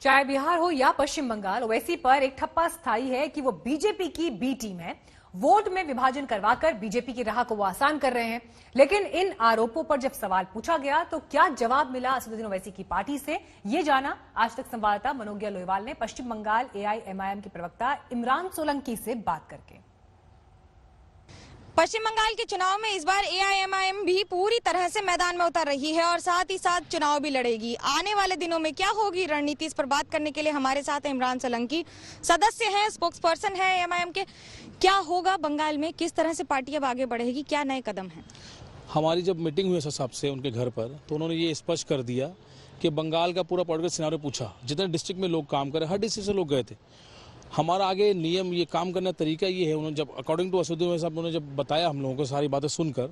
चाहे बिहार हो या पश्चिम बंगाल, ओवैसी पर एक ठप्पा स्थायी है कि वो बीजेपी की बी टीम है। वोट में विभाजन करवाकर बीजेपी की राह को वो आसान कर रहे हैं। लेकिन इन आरोपों पर जब सवाल पूछा गया तो क्या जवाब मिला असदुद्दीन ओवैसी की पार्टी से, ये जाना आज तक संवाददाता मनोज्ञा लोईवाल ने पश्चिम बंगाल एआईएमआईएम के प्रवक्ता इमरान सोलंकी से बात करके। पश्चिम बंगाल के चुनाव में इस बार एआईएमआईएम भी पूरी तरह से मैदान में उतर रही है और साथ ही साथ चुनाव भी लड़ेगी। आने वाले दिनों में क्या होगी रणनीति, इस पर बात करने के लिए हमारे साथ इमरान सोलंकी, सदस्य हैं, स्पोक्स पर्सन है एआईएमआईएम के। क्या होगा बंगाल में, किस तरह से पार्टी अब आगे बढ़ेगी, क्या नए कदम है? हमारी जब मीटिंग हुई साहब से उनके घर पर, तो उन्होंने ये स्पष्ट कर दिया कि बंगाल का पूरा पॉलिटिकल सिनेरियो पूछा। जितने डिस्ट्रिक्ट में लोग काम कर रहे, हर डिस्ट्रिक्ट से लोग गए थे। हमारा आगे नियम, ये काम करने का तरीका ये है, उन्होंने जब अकॉर्डिंग टू असदुद्दीन साहब उन्होंने जब बताया हम लोगों को सारी बातें सुनकर,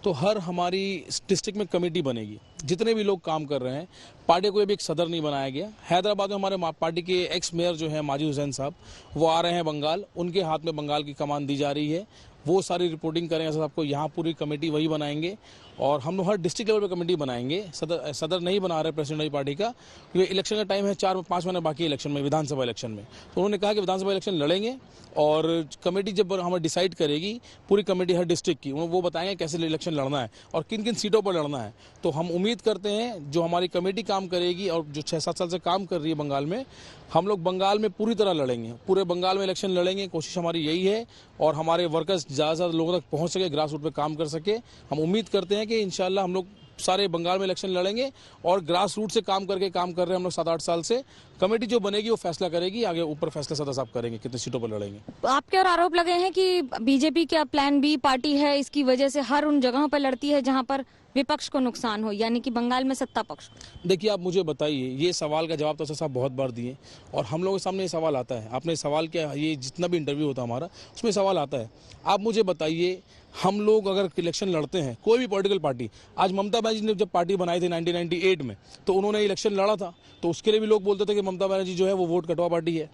तो हर हमारी डिस्ट्रिक्ट में कमेटी बनेगी। जितने भी लोग काम कर रहे हैं, पार्टी को भी एक सदर नहीं बनाया गया। हैदराबाद में हमारे पार्टी के एक्स मेयर जो है माजी हुसैन साहब, वो आ रहे हैं बंगाल, उनके हाथ में बंगाल की कमान दी जा रही है। वो सारी रिपोर्टिंग करेंगे साहब को, यहाँ पूरी कमेटी वही बनाएंगे और हम लोग हर डिस्ट्रिक्ट लेवल पे कमेटी बनाएंगे। सदर नहीं बना रहे प्रेसिडेंट वाली पार्टी का, क्योंकि इलेक्शन का टाइम है, 4-5 महीने बाकी इलेक्शन में, विधानसभा इलेक्शन में। तो उन्होंने कहा कि विधानसभा इलेक्शन लड़ेंगे और कमेटी जब हमें डिसाइड करेगी, पूरी कमेटी हर डिस्ट्रिक्ट की, वो बताएंगे कैसे इलेक्शन लड़ना है और किन किन सीटों पर लड़ना है। तो हम उम्मीद करते हैं जो हमारी कमेटी काम करेगी और जो 6-7 साल से काम कर रही है बंगाल में, हम लोग बंगाल में पूरी तरह लड़ेंगे, पूरे बंगाल में इलेक्शन लड़ेंगे। कोशिश हमारी यही है और हमारे वर्कर्स ज़्यादा से ज़्यादा लोगों तक पहुंच सके, ग्रास रूट पे काम कर सके। हम उम्मीद करते हैं कि इंशाल्लाह हम लोग सारे बंगाल में इलेक्शन लड़ेंगे और ग्रास रूट से काम कर रहे हैं हम लोग 7-8 साल से। कमेटी जो बनेगी वो फैसला करेगी, आगे ऊपर फैसला सदस्य साहब करेंगे कितने सीटों पर लड़ेंगे। आपके और आरोप लगे हैं कि बीजेपी क्या प्लान बी पार्टी है, इसकी वजह से हर उन जगहों पर लड़ती है जहां पर विपक्ष को नुकसान हो, यानी कि बंगाल में सत्ता पक्ष। देखिए, आप मुझे बताइए, ये सवाल का जवाब तो साहब बहुत बार दिए और हम लोगों के सामने ये सवाल आता है। आपने सवाल किया, ये जितना भी इंटरव्यू होता है हमारा, उसमें सवाल आता है। आप मुझे बताइए, हम लोग अगर इलेक्शन लड़ते हैं, कोई भी पॉलिटिकल पार्टी, आज ममता बनर्जी ने जब पार्टी बनाई थी 1998 में, तो उन्होंने इलेक्शन लड़ा था, तो उसके लिए भी लोग बोलते थे कि ममता बनर्जी जो है वो वोट कटवा पार्टी है।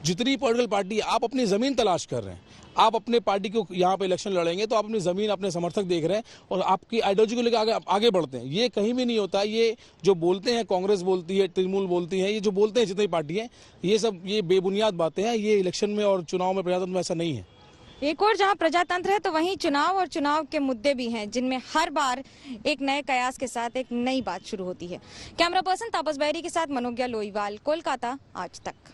जितनी पॉलिटिकल पार्टी, आप अपनी जमीन तलाश कर रहे हैं, आप अपने पार्टी को यहाँ पे इलेक्शन लड़ेंगे तो आप अपनी जमीन, अपने समर्थक देख रहे हैं और आपकी आइडियोलॉजी को लेकर आगे बढ़ते हैं। ये कहीं भी नहीं होता। ये जो बोलते हैं, कांग्रेस बोलती है, तृणमूल बोलती है, ये जो बोलते हैं जितनी पार्टी है, ये सब ये बेबुनियाद बातें हैं। ये इलेक्शन में और चुनाव में, प्रजातंत्र में ऐसा नहीं है। एक और जहां प्रजातंत्र है तो वहीं चुनाव और चुनाव के मुद्दे भी हैं, जिनमें हर बार एक नए कयास के साथ एक नई बात शुरू होती है। कैमरा पर्सन तापस बहरी के साथ मनोज्ञा लोईवाल, कोलकाता, आज तक।